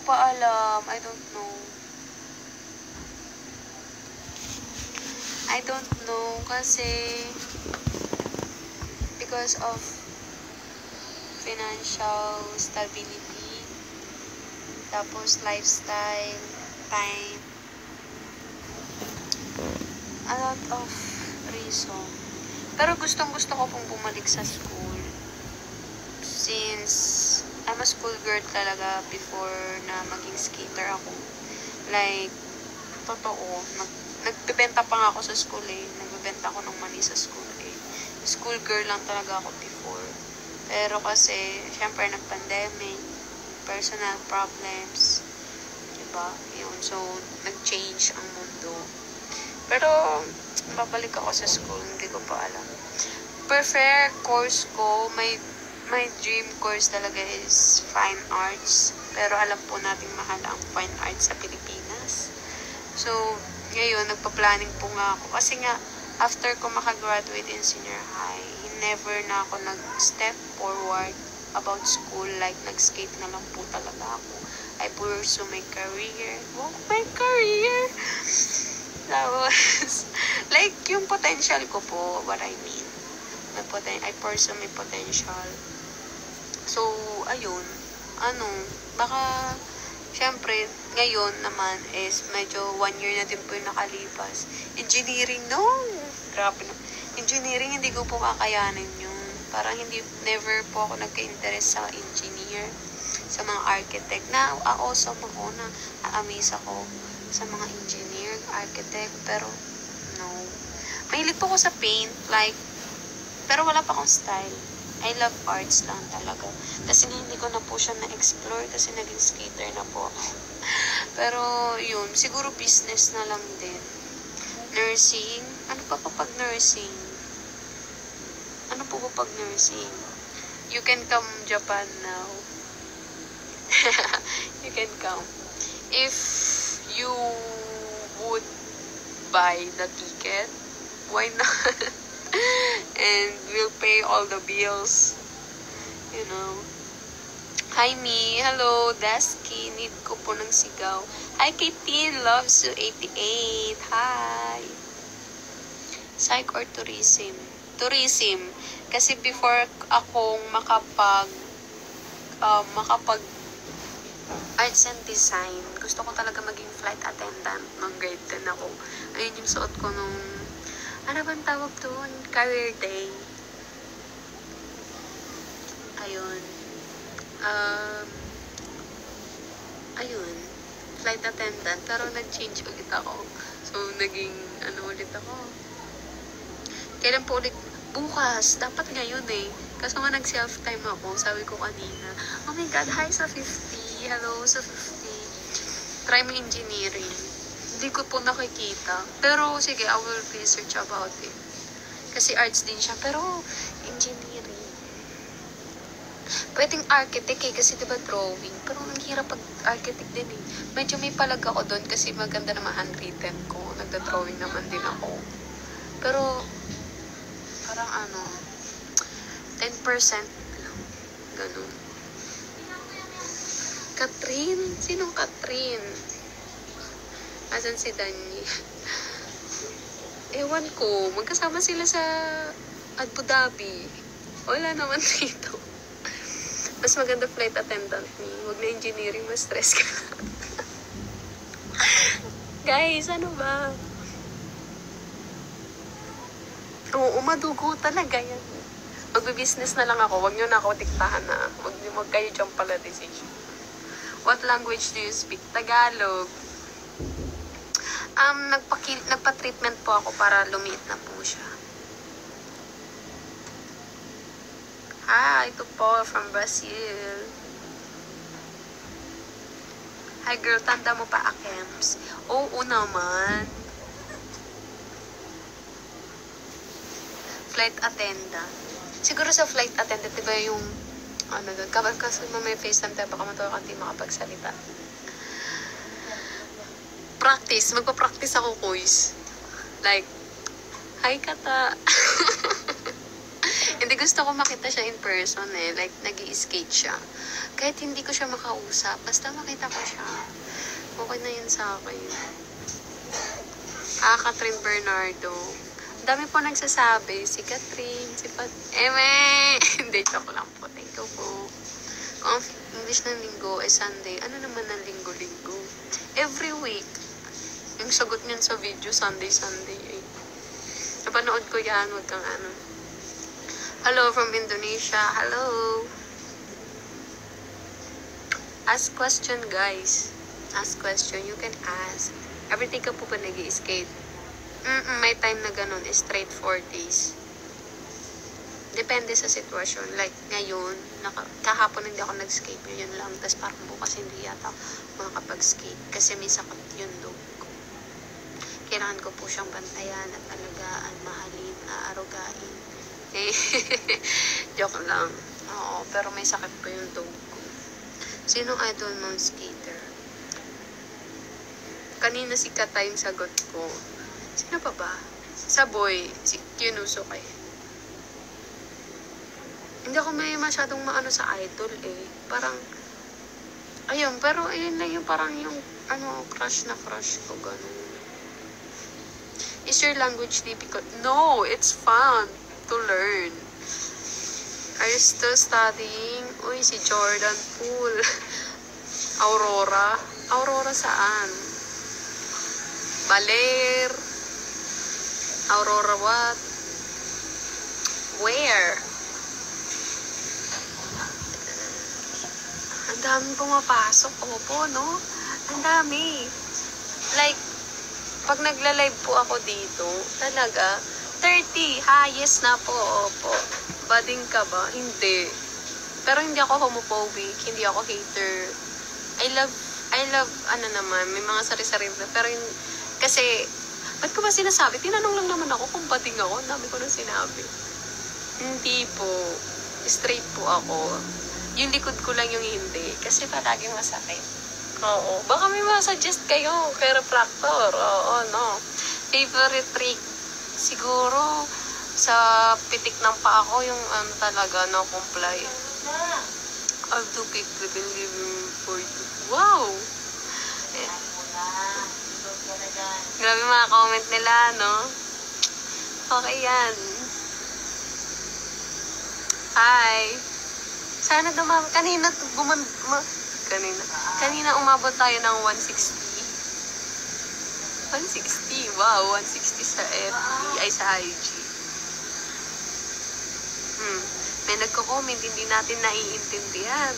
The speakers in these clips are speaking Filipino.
pa alam. I don't know. I don't know kasi because of financial stability, tapos lifestyle, time, a lot of reason. Pero gustong-gusto ko pong bumalik sa school since I'm a school girl talaga before na maging skater ako. Like, totoo, nagbebenta pa nga ako sa school eh. Nagbebenta ako ng money sa school eh. School girl lang talaga ako before. Pero kasi, syempre, nag-pandemic, personal problems, diba? Yun, so, nag-change ang mundo. Pero, babalik ako sa school, hindi ko pa alam. Prefer course ko, my dream course talaga is fine arts. Pero alam po natin mahal ang fine arts sa Pilipinas. So, ngayon, nagpa-planning po nga ako. Kasi nga, after ko makagraduate in senior high, never na ako nag-step forward about school. Like, nag-skate na lang po talaga ako. I pursue my career. Oh, my career! Tapos, like, yung potential ko po, what I mean. I pursue my potential. So, ayun. Baka, syempre, ngayon naman is medyo 1 year na din po yung nakalipas. Engineering, no! Grabe na. Engineering, hindi ko po kakayanin yun. Parang never po ako nagka-interest sa engineer, sa mga architect. Na, awesome ako na amaze ako sa mga engineer, architect, pero no. Mahilig po ako sa paint, like, pero wala pa akong style. I love arts lang talaga. Kasi hindi ko na po siya na-explore kasi naging skater na po ako. Pero, yun, siguro business na lang din. Nursing. Ano pa pag nursing? Ano po pag nursing? You can come Japan now. You can come. If you would buy the ticket, why not? And we'll pay all the bills. You know. Hi, me. Hello, Dasky. Need ko po ng sigaw. Hi, Katie. Loves you 88. Hi. Psych or tourism? Tourism. Kasi before akong makapag arts and design, gusto ko talaga maging flight attendant nung grade 10 ako. Ayun yung suot ko nung, ano bang tawag doon? Career day. Ayun. Ayun. Flight attendant. Pero nag-change ulit ako. So, naging, ulit ako. Kailan po ulit? Bukas. Dapat ngayon eh. Kaso nga nag-self-time ako. Sabi ko kanina, oh my God, hi sa 50. Hello sa 50. Try mo engineering. Hindi ko po nakikita. Pero, sige, I will research about it. Kasi arts din siya. Pero, engineering. Pwedeng architect eh, kasi diba drawing. Pero, ang hirap pag architect din eh. Medyo may palag ako doon kasi maganda naman handwritten ko. Nagda-drawing naman din ako. Pero, parang 10% lang. Ganun. Catherine? Sinong Catherine? Asan si Danny? Ewan ko. Magkasama sila sa Abu Dhabi. Wala naman dito. Mas maganda flight attendant ni. Huwag na engineering, mas stress ka. Guys, ano ba? Oo, madugo talaga yan. Magbe-business na lang ako. Huwag nyo na ako diktahan na. Huwag kayo dyan pala decision. What language do you speak? Tagalog. Nagpa-treatment po ako para lumiit na po siya. Ito po from Brazil. Hi girl, tanda mo pa Akems? Oo naman. Flight attendant. Siguro sa flight attendant, diba yung doon, kasi may FaceTime tayo, baka matawa ka hindi makapagsalita. Practice. Magpa-practice ako, quiz. Like, hi, Kata. Hindi, gusto ko makita siya in person eh. Like, nag-i-skate siya. Kahit hindi ko siya makausap, basta makita ko siya. Okay na yun sa akin. Catherine Bernardo. Ang dami po nagsasabi. Si Catherine, si Pat... Eme! Hindi, joke lang po. Thank you po. Kung ang English ng linggo ay Sunday, ano naman ang linggo-linggo? Every week. Yung sagot niyan sa video, Sunday eh. Napanood ko yan, wag kang ano. Hello from Indonesia. Hello. Ask question, guys. Ask question. You can ask. Everyday ka po ba nag-i-skate? May time na ganun. Straight 4 days. Depende sa sitwasyon. Like, ngayon, kahapon hindi ako nag-skate. Ngayon lang. Tapos parang bukas hindi yata makakapag-skate. Kasi may sakit yung dog ko. Kailangan ko po siyang bantayan at alagaan, mahalin, aarugain. Eh, joke lang. Oo, pero may sakit po yung dog ko. Sinong idol mong skater? Kanina si Kata yung sagot ko. Sino pa ba? Sa boy, si Kyunusuke. Hindi ako may masyadong maano sa idol eh. Parang, ayun, pero ayun lang yung parang yung, crush na crush ko, ganun. Is your language difficult? No, it's fun to learn. Are you still studying? Uy, si Jordan Poole. Aurora. Aurora saan? Baler. Aurora what? Where? Ang daming pumapasok. Opo, no? Ang dami. Like, pag nagla-live po ako dito, talaga, 30. Highest na po. Opo. Bading ka ba? Hindi. Pero hindi ako homophobic. Hindi ako hater. I love, may mga sari-sari na. Pero kasi, ba't ko ba sinasabi? Tinanong lang naman ako kung bading ako. Ang dami ko nang sinabi. Hindi po. Straight po ako. Yung likod ko lang yung hindi. Kasi palaging masakit. Oo. Baka may masuggest kayo. Chiropractor. Oo, no. Favorite trick. Siguro, sa pitik ng paa ko, yung talaga, no, comply. I'll do cake living for you. Wow! Eh. Grabe mga comment nila, no? Okay yan. Hi! Sana dumami. Kanina umabot tayo ng 160. 160? Wow, 160 sa FB. Ay, sa IG. May nagko-comment, hindi natin naiintindihan.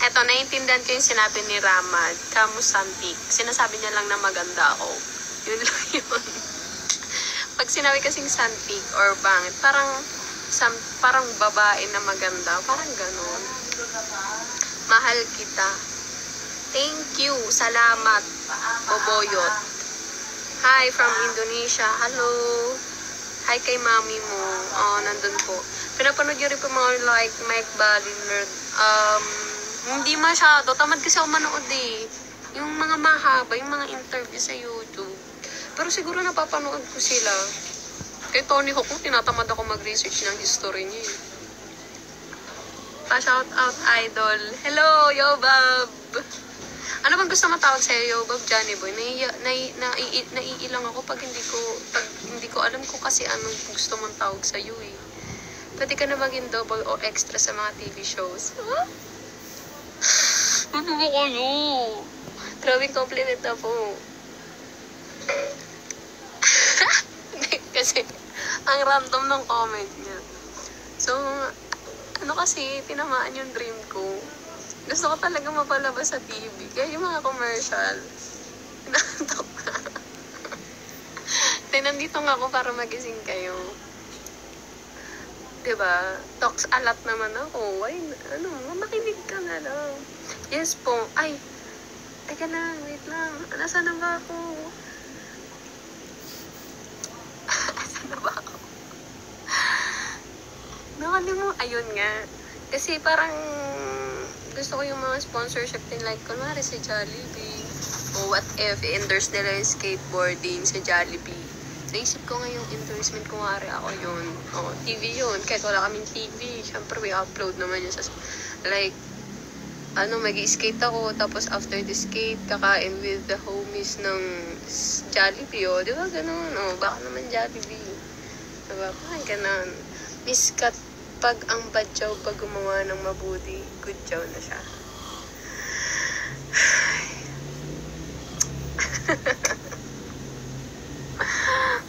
Eto, naiintindihan ko yung sinabi ni Ramad. Kamusantik. Sinasabi niya lang na maganda ako. Yun lang yun. Pag sinabi kasing santik or bangit, parang babae na maganda. Parang ganon. Mahal kita. Thank you. Salamat. Boboyot. Hi from Indonesia. Hello. Hi kay mami mo. Oh, nandun po. Pinapanood nyo rin po mga like Mike Baliner. Hindi masyado. Tamad kasi ako manood eh. Yung mga mahaba, yung mga interview sa YouTube. Pero siguro napapanood ko sila. Kay Tony Hawk, tinatamad ako mag-research ng history niya eh. Pa-shout out idol. Hello, Yobab! Ano bang gusto matawag sa'yo, Yobab, Johnny Boy? Naiilang ako pag hindi ko alam ko kasi anong gusto mong tawag sa'yo eh. Pwede ka na maging double o extra sa mga TV shows. Huh? Ano ba kayo? Grabing compliment na po. Kasi, ang random ng comment niya. So, kasi, tinamaan yung dream ko. Gusto ko talaga mapalabas sa TV. Kaya yung mga commercial, inaantok na. Nandito nga ako para magising kayo. Diba? Talks a lot naman ako. Why, makinig ka na lang. Yes po. Ay, teka lang, wait lang. Nasaan na ba ako? Nasaan na ba ako? Ayun nga. Kasi parang gusto ko yung mga sponsorship din. Like, kunwari si Jollibee. O what if, i-endorse nila yung skateboarding sa Jollibee. Naisip ko nga yung endorsement kung nga ako yun. TV yun. Kahit wala kaming TV, syempre may upload naman yun sa, like, mag-skate ako, tapos after the skate, kakain with the homies ng Jollibee, di ba ganun? Baka naman Jollibee. Diba? Parang ganun. Miss Kat, pag ang badyaw pag gumawa ng mabuti, good job na siya.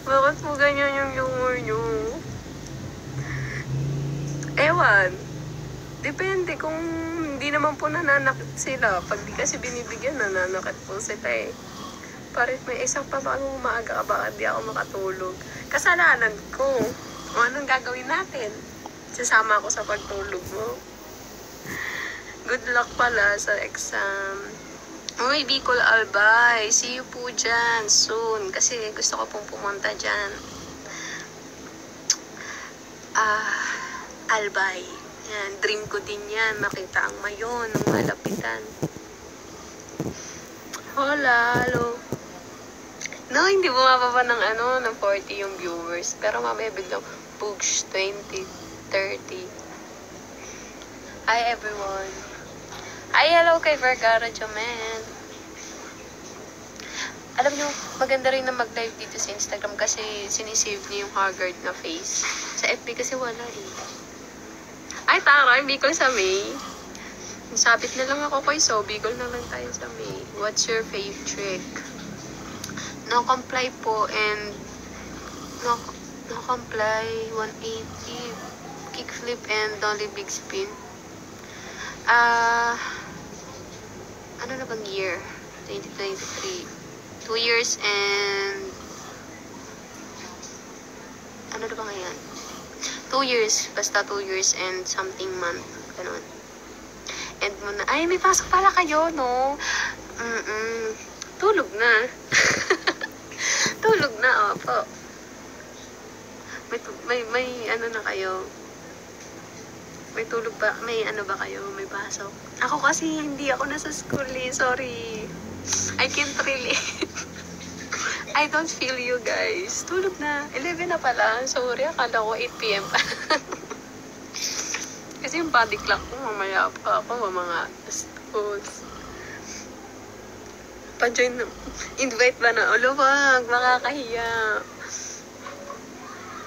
Bakit po ganyan yung humor nyo? Ewan. Depende kung hindi naman po nananakit sila. Pag di kasi binibigyan, nananakit po sila eh. Parit may isang pa ba umaga ka, baka di ako makatulog. Kasalanan ko. O anong gagawin natin? Sasama ako sa pagtulog mo. Good luck pala sa exam. Uy, Bicol Albay. See you po dyan soon. Kasi gusto ko pong pumunta dyan. Albay. Yan, dream ko din yan. Makita ang mayon ng malapitan. Hola, hello. No, hindi bumababa ng ng 40 yung viewers. Pero mamaya biglang push 20, 30. Hi everyone. Hi, hello kay Vergara Jomen. Alam nyo, maganda rin na mag-live dito sa Instagram kasi sinisave niyo yung haggard na face. Sa FB kasi wala eh. Ay, tara, Bicol sa May. Sabit na lang ako kay So, Bicol na lang tayo sa May. What's your fave trick? No-comply po and no-comply 180 kickflip and dolly big spin. Ano na bang year? 2023. 2 years and ano na ba ngayon? 2 years. Basta 2 years and something month. Ganun. And muna, ay, may pasok pala kayo, no? Tulog na. Tulog na, opo. May ano na kayo? May tulog ba? May ano ba kayo? May pasok? Ako kasi hindi ako nasa school eh. Sorry. I can't relate. I don't feel you guys. Tulog na. 11 na pala. Sorry, akala ko 8 p.m. pa. Kasi yung body clock ko, mamaya pa ako, mga stos. Pa-join na. Invite ba na? Olo, wag. Makakahiya.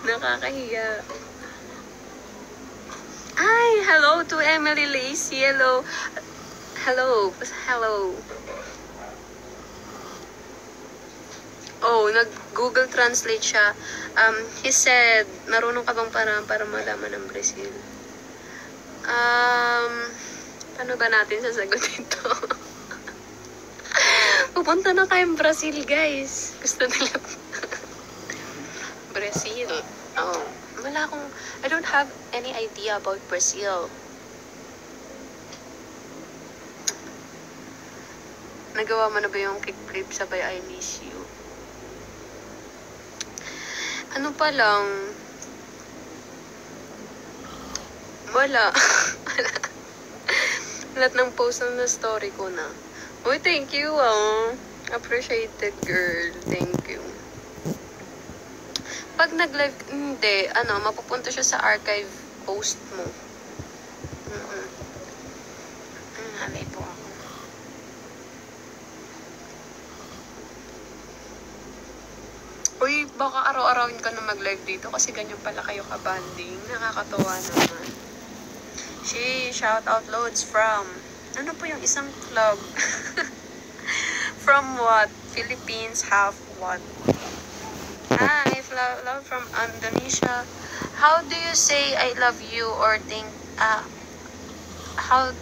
Nakakahiya. Ay, hello to Emily Lacey. Hello. Hello. Hello. Oh, nag-Google Translate siya. He said, marunong ka bang para malaman ng Brazil? Paano ba natin sasagutin to? Pupunta na tayong Brazil, guys. Gusto nila. Brazil. Oh, I don't have any idea about Brazil. Nagawa mo na ba yung kickflip sabay I miss you? Ano pa lang? Wala. Lahat ng post na story ko na. Uy, thank you, appreciated, girl. Thank you. Pag nag-live, hindi, mapupunta siya sa archive post mo. Halay po ako. Uy, baka araw-arawin ka na mag-live dito kasi ganyan pala kayo ka-banding. Nakakatawa naman. Shout out loads from, ano po yung isang club? From what? Philippines have what? Hi, love from Indonesia. How do you say I love you or think, how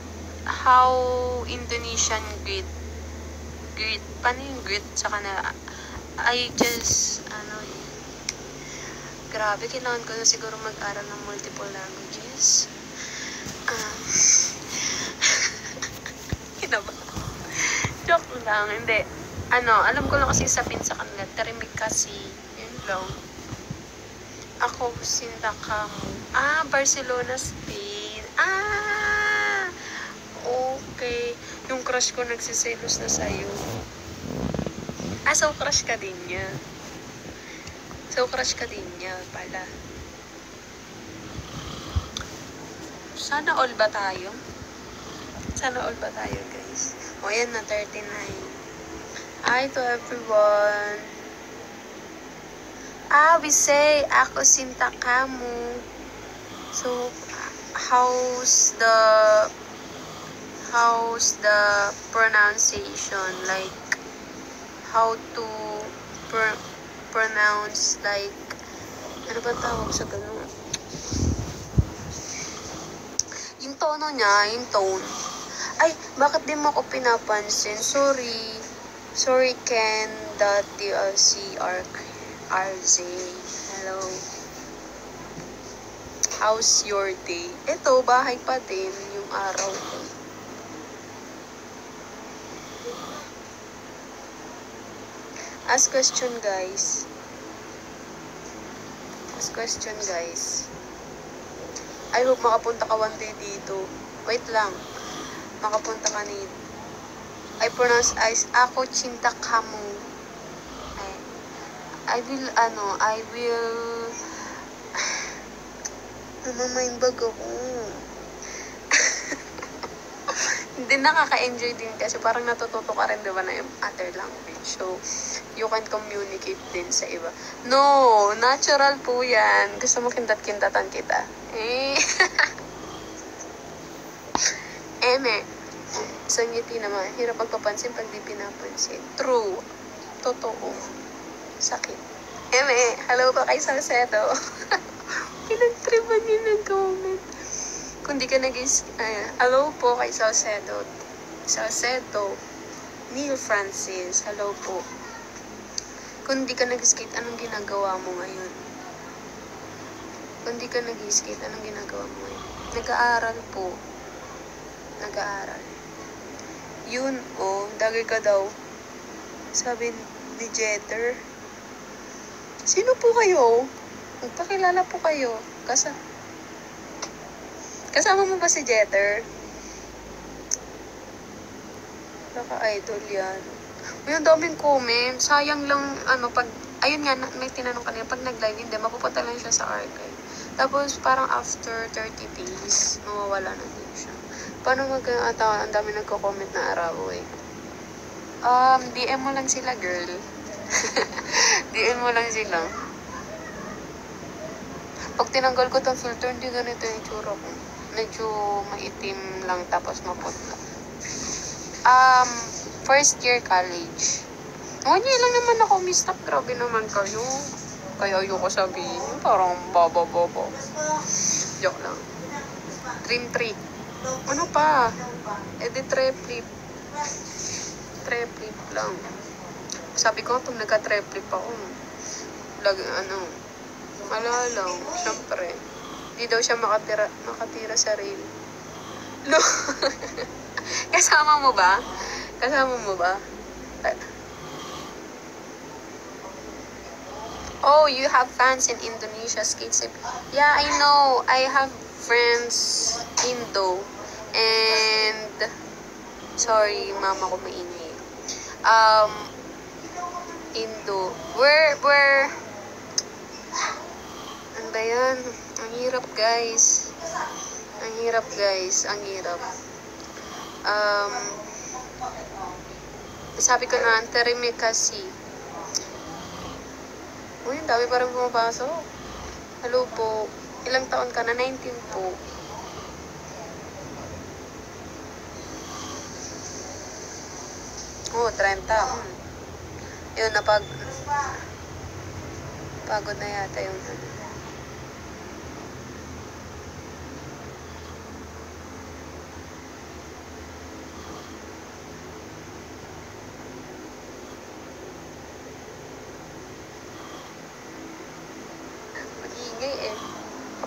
Indonesian greet? Paano yung greet sa kanila? I just, grabe, kailangan ko na siguro mag-aral ng multiple languages. Kinaba. Joke lang, hindi. Alam ko lang kasi sapin sa kanila, tarimik kasi, yun lang. Ako, sinta ka mo. Barcelona, Spain. Okay. Yung crush ko nagsiselos na sa'yo. So crush ka din niya. So, crush ka din niya pala. Sana all ba tayo? Sana all ba tayo, guys? O, yan na, 39. Hi to everyone. We say, ako sinta kamu. So, how's the pronunciation? Like, how to pronounce, like, ano ba tawag sa ganun? Yung tono niya, yung tone. Ay, bakit di mo ako pinapansin? Sorry, Ken.DLCRZ. Hello. How's your day? Ito, bahay pa din yung araw ko. Ask question, guys. I hope makapunta ka one day dito. Wait lang. Makapunta ka ni... I pronounce as ako chinta kamu. I will... Namamind-bag ako. Hindi, nakaka-enjoy din kasi parang natututo ka rin, diba, na yung other language. So, you can communicate din sa iba. No, natural po yan. Gusto mo kindat-kindatan kita. So, ngiti naman. Hirap magpapansin pag di pinapansin. True. Totoo. Sakit. Hello pa kay Salcedo. Pinagtripan niyo ng comment. Kung di ka hello po kay Salcedo. Neil Francis. Hello po. Kung di ka nag-skate, anong ginagawa mo ngayon? Kung di ka nag-skate, anong ginagawa mo ngayon? Nag-aaral po. Nag-aaral. Yun, dagay ka daw. Sabi ni Jeter. Sino po kayo? Magpakilala po kayo. Kasama mo ba si Jeter? Naka-idol yan. May daming comment. Sayang lang, ayun nga, may tinanong kanina, pag nag-live, hindi, mapupunta lang siya sa archive. Tapos, parang after 30 days, mawawala na din siya. Paano ang dami nagko-comment na araw, DM mo lang sila, girl. DM mo lang sila. Pag tinanggal ko tong filter, hindi ganito yung tsura ko. Medyo maitim lang, tapos maputla. First year college. 1 year lang naman ako, Miss Top. Grabe naman kayo. Kaya ayoko sabihin. Parang baba. Joke lang. Dream 3. Ano pa? Treplip. Treplip lang. Sabi ko, pag nagka-treplip ako, malalaw. Siyempre. Hindi daw siya makatira sa rail. No. Kasama mo ba? Oh, you have fans in Indonesia, skate. Yeah, I know. I have friends Indo. And sorry, mama ko maingay. Indo. Where ano ba yan? Ang hirap, guys. Ang hirap. Sabi ko na, terime kasi. Uy, ang dami parang pumapasok. Hello po. Ilang taon ka na? 19 po. Oh, 30. Yun, pagod na yata yung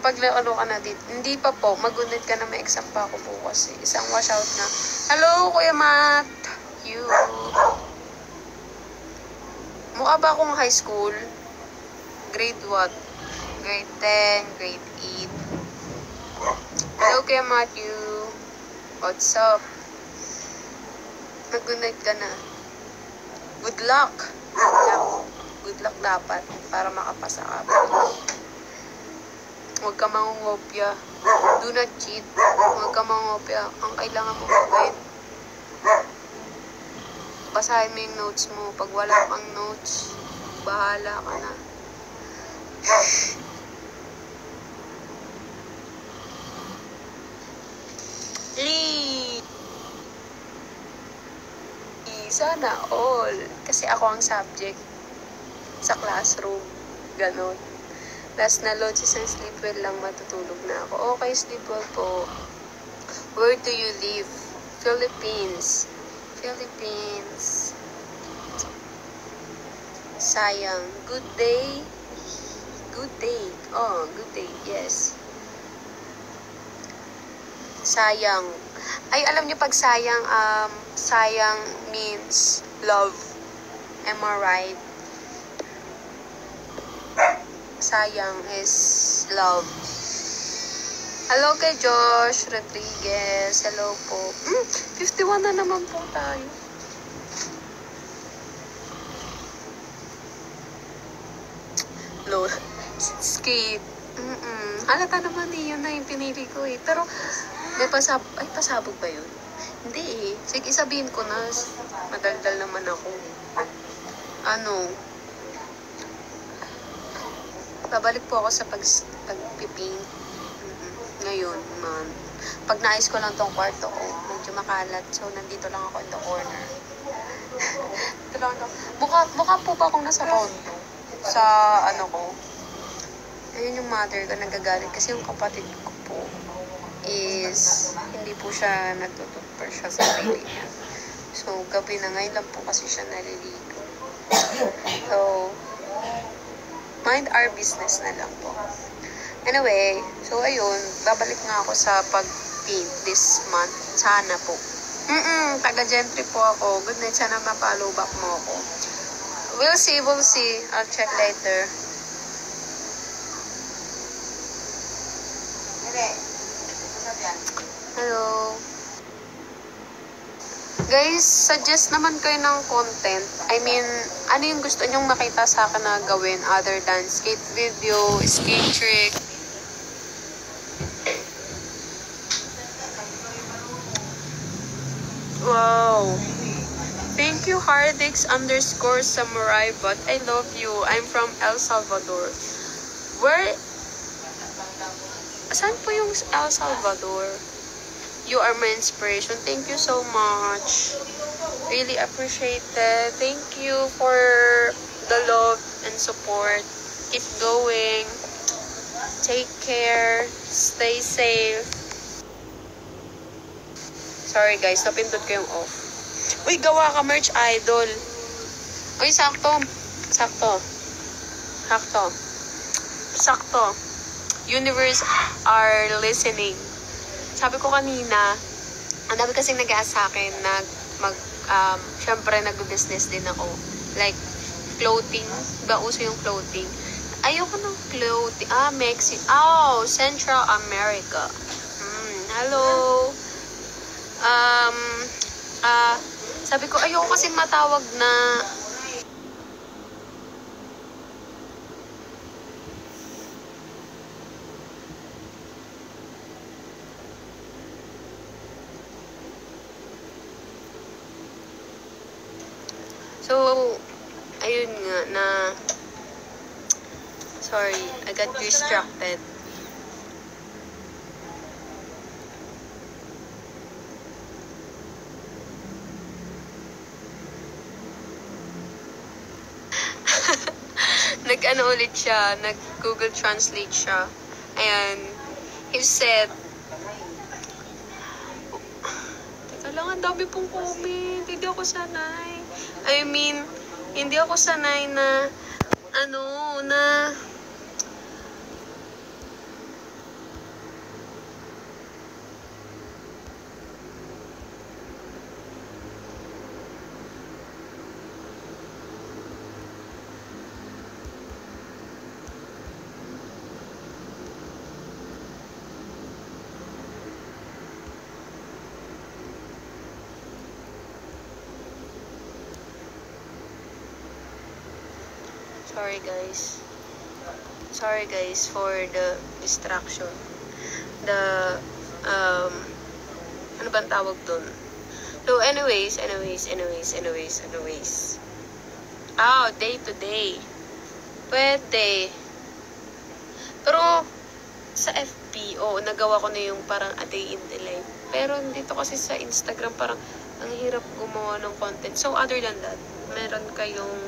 Kapag ka na dito, hindi pa po, mag-unit ka na, may exam pa ako bukas. Isang washout na. Hello, Kuya Matt! You. Mukha ba akong high school? Grade what? Grade 10, grade 8. Hello, Kuya Matthew. What's up? Mag-unit ka na. Good luck! Good luck dapat para makapasa ka. Huwag ka mangungopya. Do not cheat. Huwag ka mangungopya. Ang kailangan mo gawin, basahin mo yung notes mo. Pag wala kang notes, bahala ka na. Lee! Sana all. Kasi ako ang subject sa classroom. Ganon. Last na loads and sleep well lang, matutulog na ako. Okay, sleep well po. Where do you live? Philippines. Philippines. Sayang. Good day. Good day. Oh, good day. Yes. Sayang. Ay, alam niyo pag sayang, sayang means love. Am I right? Sayang is love. Hello kay Josh Rodriguez. Hello po. 51 na naman po tayo. Lord. Skate. Halata naman eh. Yun na yung pinili ko eh. Pero, may pasabog ba yun? Hindi eh. Sige, sabihin ko na. Madaldal naman ako. Babalik po ako sa pagpipaint. Ngayon, man. Pag naayos ko lang tong kwarto ko, medyo makalat. So, nandito lang ako in the corner. Dito lang ako. Mukha po ba akong nasa condo? Sa ko? Ayun yung mother ko nagagalit. Kasi yung kapatid ko po is hindi po siya nagtututper siya sa sarili niya. So, gabi na ngayon lang po kasi siya naliligo. So, mind our business na lang po. Anyway, so ayun, babalik nga ako sa pag-paint this month. Sana po. Taga-gentry po ako. Good night, sana ma-follow back mo ako. We'll see. I'll check later. Hello. Guys, suggest naman kayo ng content. I mean, ano yung gusto nyong makita sa akin na gawin other than skate video, skate trick? Wow. Thank you, Hardix_Samurai, but I love you. I'm from El Salvador. Where? Saan po yung El Salvador? You are my inspiration. Thank you so much. Really appreciate it. Thank you for the love and support. Keep going. Take care. Stay safe. Sorry guys, napindot ko yung off. Uy, gawa ka merch idol. Uy, sakto. Universe are listening. Sabi ko kanina, ang dami kasing nag-aas sa akin na syempre nag-business din ako. Like, clothing. Ba uso yung clothing? Ayoko ng clothing. Central America. Hello. Sabi ko, ayoko kasing matawag na So, ayun nga na sorry, I got distracted. Nag-ano ulit siya, nag-Google Translate siya. Ayan, he said, teka lang, ang dami pong comment, hindi ako sanay. I mean, hindi ako sanay na, Sorry guys. Sorry guys for the distraction. The, ano bang tawag dun? So, anyways. Day to day. Pwede. Pero, sa FB, nagawa ko na yung parang a day in the life. Pero, dito kasi sa Instagram, parang, ang hirap gumawa ng content. So, other than that, meron kayong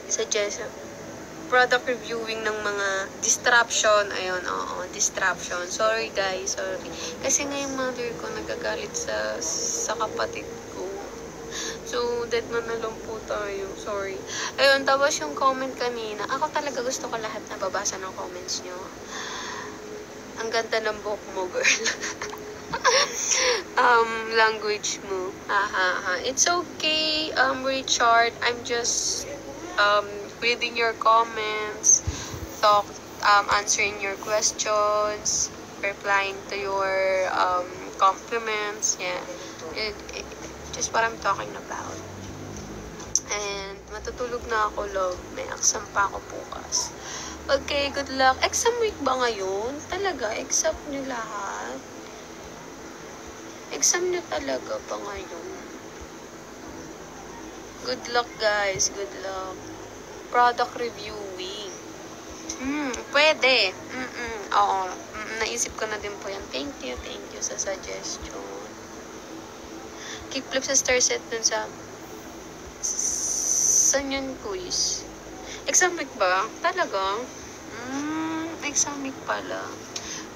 suggestion, product reviewing ng mga distraction. Ayun, distraction. Sorry guys, sorry. Kasi nga yung mother ko nagagalit sa kapatid ko. So, dead na lang po tayo. Sorry. Ayun, tapos yung comment kanina. Ako talaga gusto ko lahat na babasa ng comments nyo. Ang ganda ng book mo, girl. Language mo. It's okay, Richard. I'm just, reading your comments, answering your questions, replying to your compliments. Yeah, just what I'm talking about. And matutulog na ako, love. May exam pa ako bukas. Okay, good luck. Exam week ba ngayon? Talaga, exam niyo lahat? Exam niyo talaga ba ngayon? Good luck, guys. Good luck. Product reviewing. Pwede. Oo. Naisip ko na din po yan. Thank you sa suggestion. Kickflip sa star set dun sa saan yun, quiz? Exam week ba? Talaga? Exam week pala.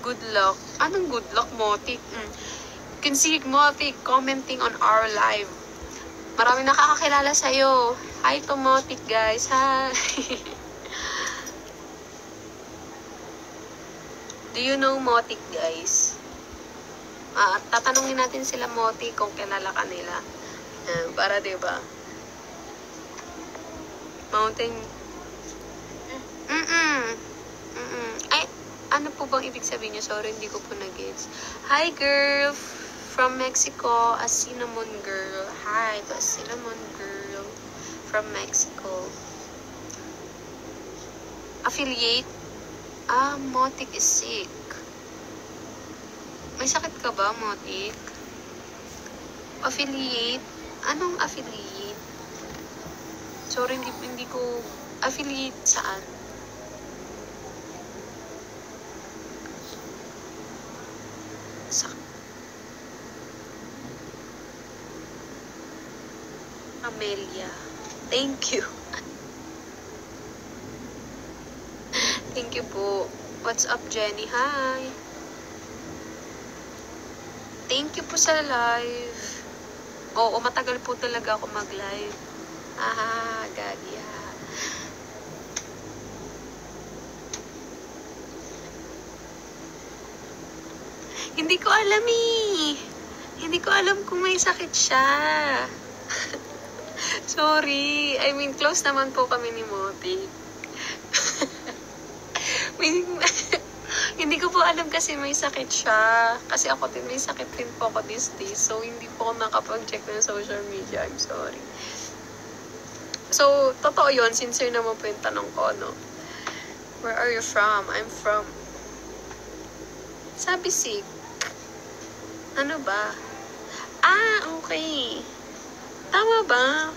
Good luck. Anong good luck, Motik? You can see Motik commenting on our live. Maraming nakakakilala sa'yo. Hi to Motik, guys. Hi. Do you know Motik, guys? Tatanungin natin sila Motik kung kilala ka nila. Para diba? Mountain. Ay, ano po bang ibig sabihin niyo? Sorry, hindi ko po nag-gets. Hi, girl. From Mexico, a cinnamon girl. Hi to a cinnamon girl from Mexico. Affiliate? Motik is sick. May sakit ka ba, Motik? Affiliate? Anong affiliate? Sorry, hindi ko... Affiliate saan? Amelia. Thank you. Thank you po. What's up, Jenny? Hi. Thank you po sa live. Oo, matagal po talaga ako mag-live. Gagi ha. Hindi ko alam Hindi ko alam kung may sakit siya. Sorry. I mean, close naman po kami ni Moti. Hindi ko po alam kasi may sakit siya. Kasi ako din, may sakit din po ako these days. So, hindi po ako nakapag-check ng social media. I'm sorry. So, totoo yun. Sincere naman po yung tanong ko, no? Where are you from? I'm from... Sabi sick. Ano ba? Okay. Tama ba?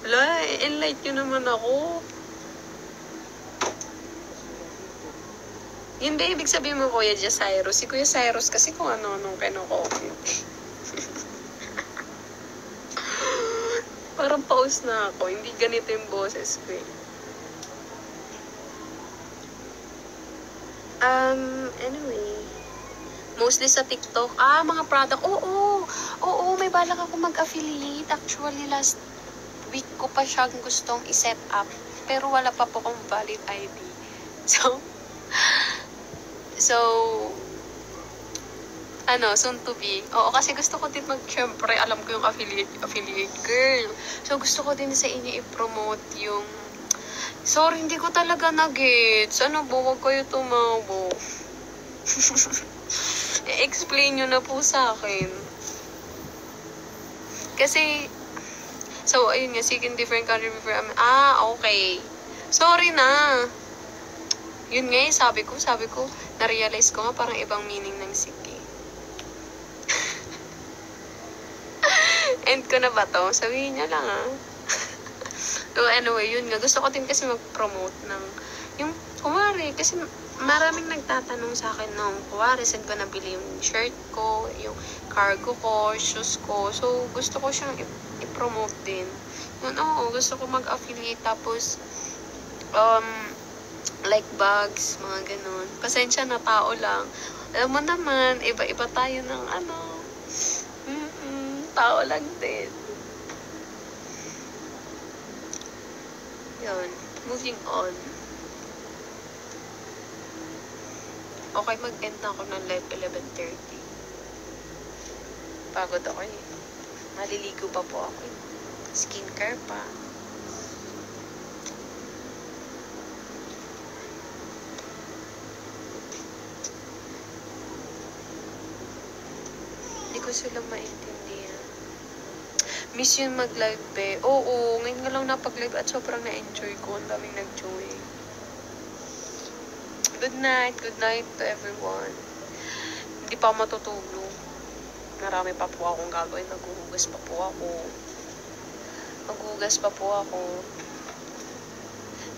Wala, enlight nyo naman ako. Yun ba ibig sabihin mo, Kuya Cyrus? Si Kuya Cyrus kasi kung ano-anong kinocomment. Parang pause na ako. Hindi ganito yung boses ko eh. Anyway. Mostly sa TikTok. Mga product. Oo, may balak ako mag-affiliate. Actually, last week ko pa siyang gustong i-set up. Pero wala pa po kong valid ID. So, soon to be. Oo, kasi gusto ko din syempre, alam ko yung affiliate girl. So, gusto ko din sa inyo i-promote yung, sorry, hindi ko talaga nag-gets. Huwag kayo tumawa. I-explain nyo na po sa akin. Kasi, So, ayun nga, sick in different country before. Okay. Sorry na. Yun nga sabi ko, na-realize ko nga parang ibang meaning ng sick eh. End ko na ba to? Sabihin niya lang So, anyway, yun nga. Gusto ko din kasi mag-promote ng, yung, kumari, kasi maraming nagtatanong sa akin nung, kumari, saan ko nabili yung shirt ko, yung cargo ko, shoes ko. So, gusto ko siyang i-promote din. Yun, gusto ko mag-affiliate, tapos, like bags, mga ganun. Pasensya na, tao lang. Alam mo naman, iba-iba tayo ng tao lang din. Yun. Moving on. Okay, mag-end na ako ng live 11:30. Pagod ako eh. Maliligo pa po ako eh. Skincare pa. Hindi ko sila maintindihan. Miss yun mag-live be. Oo, ngayon nga lang napag-live at sobrang na-enjoy ko. Ang daming nag-join. Good night to everyone. Hindi pa ako matutulog. Marami pa po akong gagawin. Maghuhugas pa po ako.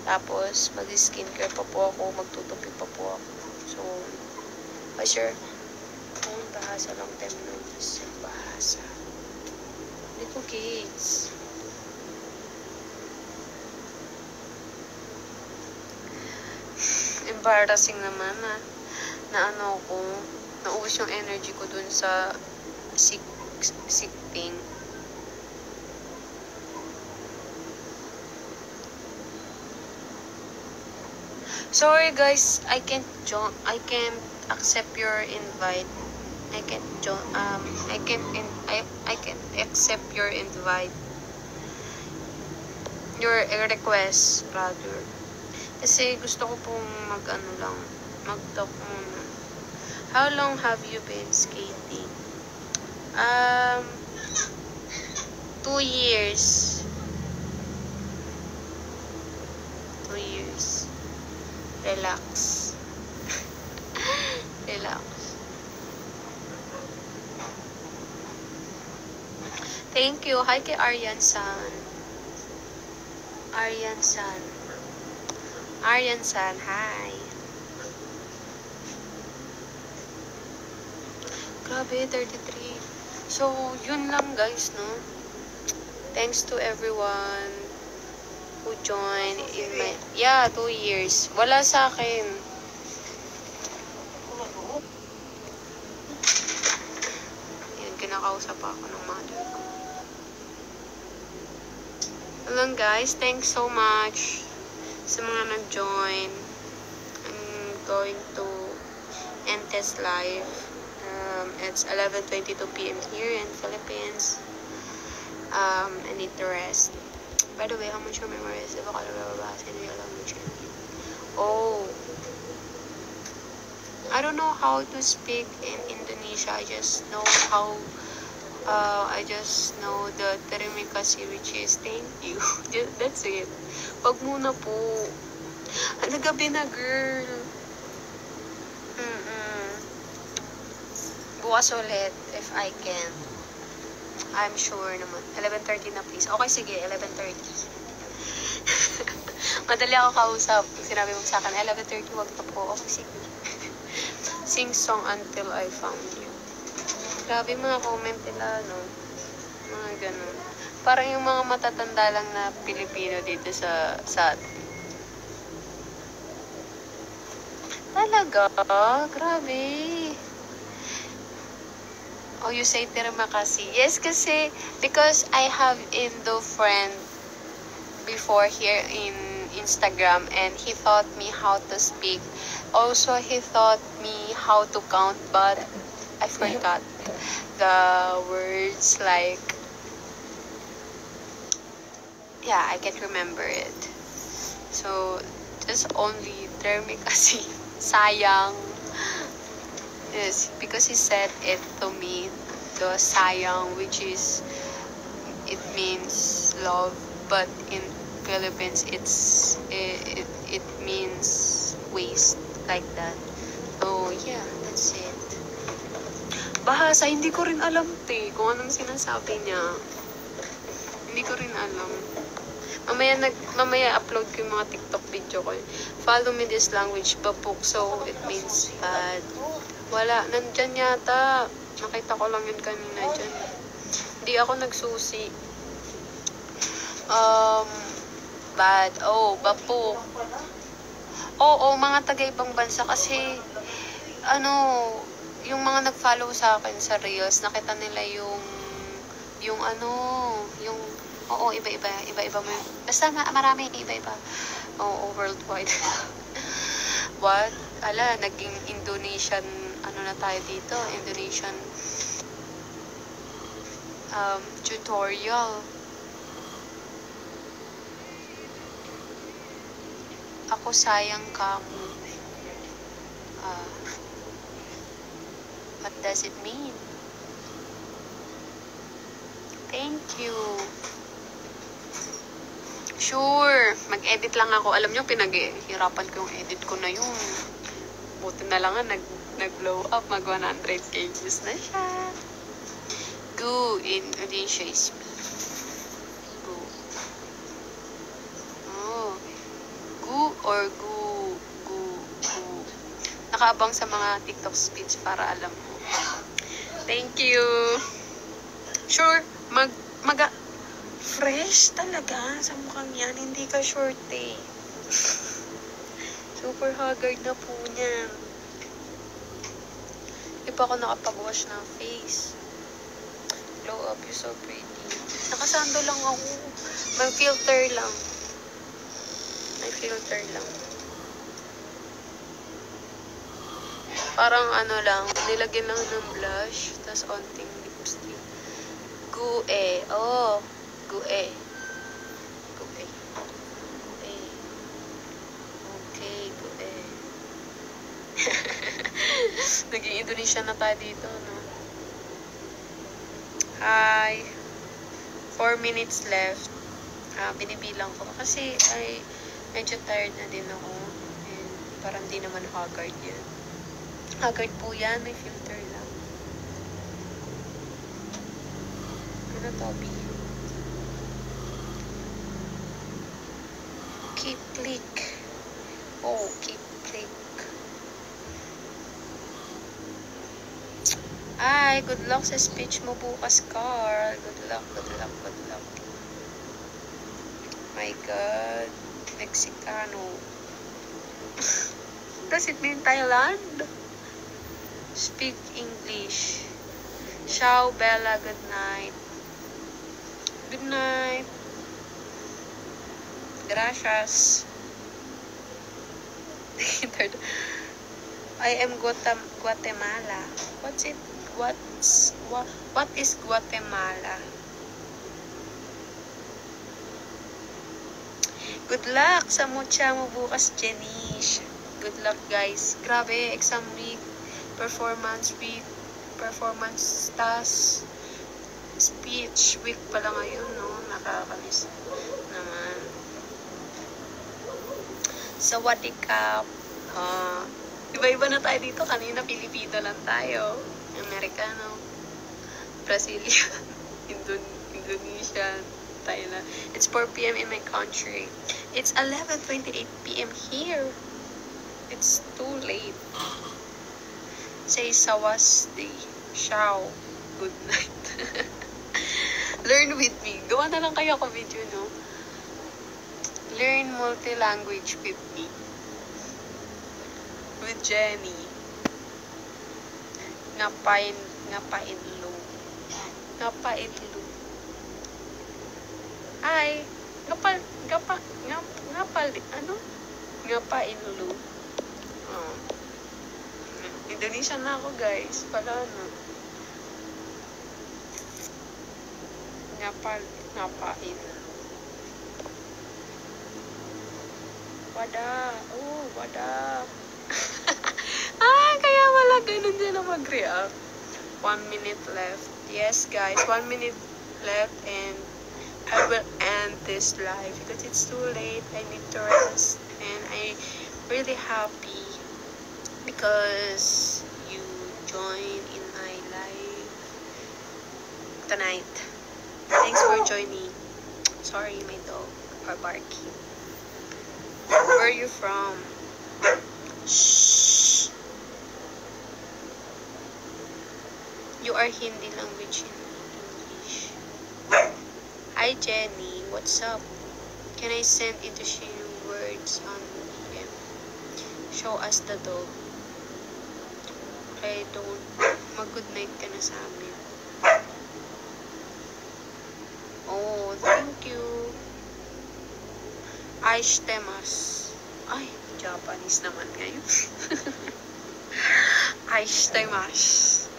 Tapos, mag-skincare pa po ako. Magtutupi pa po ako. So, sure. Bahasa lang 10 minutes. Bahasa. Hindi ko kids. Embarrassing naman na naubos yung energy ko dun sa sick thing. Sorry guys, I can't accept your invite. I can't accept your invite. Your request, rather. Kasi gusto ko pong mag-talk muna. How long have you been skating? 2 years. 2 years. Relax. Relax. Thank you. Hi kay Aryan-san. Aryan-san, hi. Grabe, 33. So, yun lang guys, no? Thanks to everyone who joined in my... 2 years. Wala sa akin. Yan, kinakausap ako ng mother ko. Lang guys, thanks so much sa mga nag-join. I'm going to end this live. It's 11:22 p.m. here in Philippines. I need to rest. By the way, how much your memory is? I don't know how to speak in Indonesia. I just know the terima kasih, which is thank you. That's it. Wag muna po. Ano gabi na, girl? Bukas ulit, if I can. I'm sure naman. 11:30 na, please. Okay, sige, 11:30. Madali ako kausap. Sinabi mo sa akin, 11:30, wag na po. Okay, sige. Sing song until I found you. Grabe mga comment nila, no? Mga ganun. Parang yung mga matatanda lang na Pilipino dito sa atin. Talaga? Grabe. Oh, you say terima kasih. Yes, kasi because I have Indo friend before here in Instagram and he taught me how to speak. Also, he taught me how to count, but I forgot the words like... Yeah, I can't remember it. So, just only terima kasih. Sayang. Yes, because he said it to me, the sayang, which is, it means love, but in Philippines it means waste, like that. Oh yeah, that's it. Bahasa, hindi ko rin alam kung anong sinasabi niya. Hindi ko rin alam. Mamaya upload ko yung mga TikTok video ko. Follow me this language, bapuk, so it means bad. Wala, nandyan yata. Nakita ko lang yun kanina dyan. Hindi ako nagsusi. Bad. Oh, bapuk. Oo, mga taga-ibang bansa kasi, yung mga nag-follow sa akin sa Reels, nakita nila yung iba-iba mo. Basta marami, iba-iba. Oo, worldwide. What? Naging Indonesian, na tayo dito? Indonesian tutorial. Ako sayang kamu. What does it mean? Thank you. Sure. Mag-edit lang ako. Alam nyo, pinaghirapan ko yung edit ko na yun. Buti na lang nag-blow up. Mag 100k views na siya. Gu in Indonesia is me. Gu. Oh. Gu or gu. Gu. Gu. Nakaabang sa mga TikTok speech para alam mo. Thank you. Sure. Fresh talaga sa mukhang yan. Hindi ka short eh. Super haggard na po niya. Di pa ako nakapag-wash ng face. Glow up, you're so pretty. Nakasando lang ako. May filter lang. Parang lang, nilagyan lang ng blush, tas onting lipstick. Gue. Oh. Gue. Okay, gue. Naging Indonesian na tayo dito, no? Hi. 4 minutes left. Binibilang ko. Kasi, medyo tired na din ako. And, parang di naman haggard yan. Haggard po yan. May filter lang. Ano, Toby? Keep click. Oh, keep click. Ay, good luck sa speech mo bukas, Carl. Good luck. My God. Mexicano. Does it mean Thailand? Speak English. Ciao, Bella. Good night. Good night. Gracias. I am Guatemala. What's it? What is Guatemala? Good luck sa mucha mo bukas, Jenish. Good luck, guys. Grabe, exam week, performance task, speech week pala ngayon, no? Nakakamiss naman. Sawadikap. Iba-iba na tayo dito. Kanina, Pilipino lang tayo. Americano, Brazilian, Indonesian, Thailand. It's 4 p.m. in my country. It's 11:28 p.m. here. It's too late. Say sawasdi. Ciao. Good night. Learn with me. Gawa na lang kayo ako video, no? Learn multi-language with me. With Jenny. Ngapainlo. Ay, ngapainlo. Oh. Indonesian na ako, guys. Pala, no? Ngapainlo. Wada. Kaya wala ganun din na mag-react. 1 minute left. Yes, guys. 1 minute left and I will end this live because it's too late. I need to rest. And I really happy because you join in my live tonight. Thanks for joining. Sorry, my dog are barking. Where are you from? Shh. You are Hindi language in English. Hi Jenny, what's up? Can I send into you words on DM? Show us the dog. I don't. Mag-good night ka na sa amin. Oh, thank you. Aishitemasu. Ay, Japanese naman ngayon. Aishitemasu.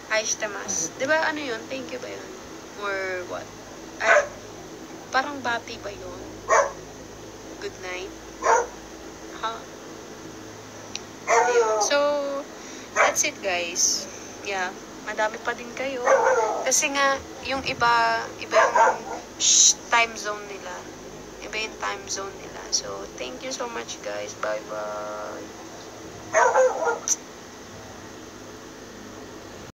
Aishitemasu. Diba ano yun? Thank you ba yun? Or what? Ay, parang bati ba yun? Good night. Huh? Ayun. So, that's it guys. Yeah, madami pa din kayo. Kasi nga, yung iba yung time zone nila. Iba yung time zone nila. So, thank you so much guys. Bye-bye.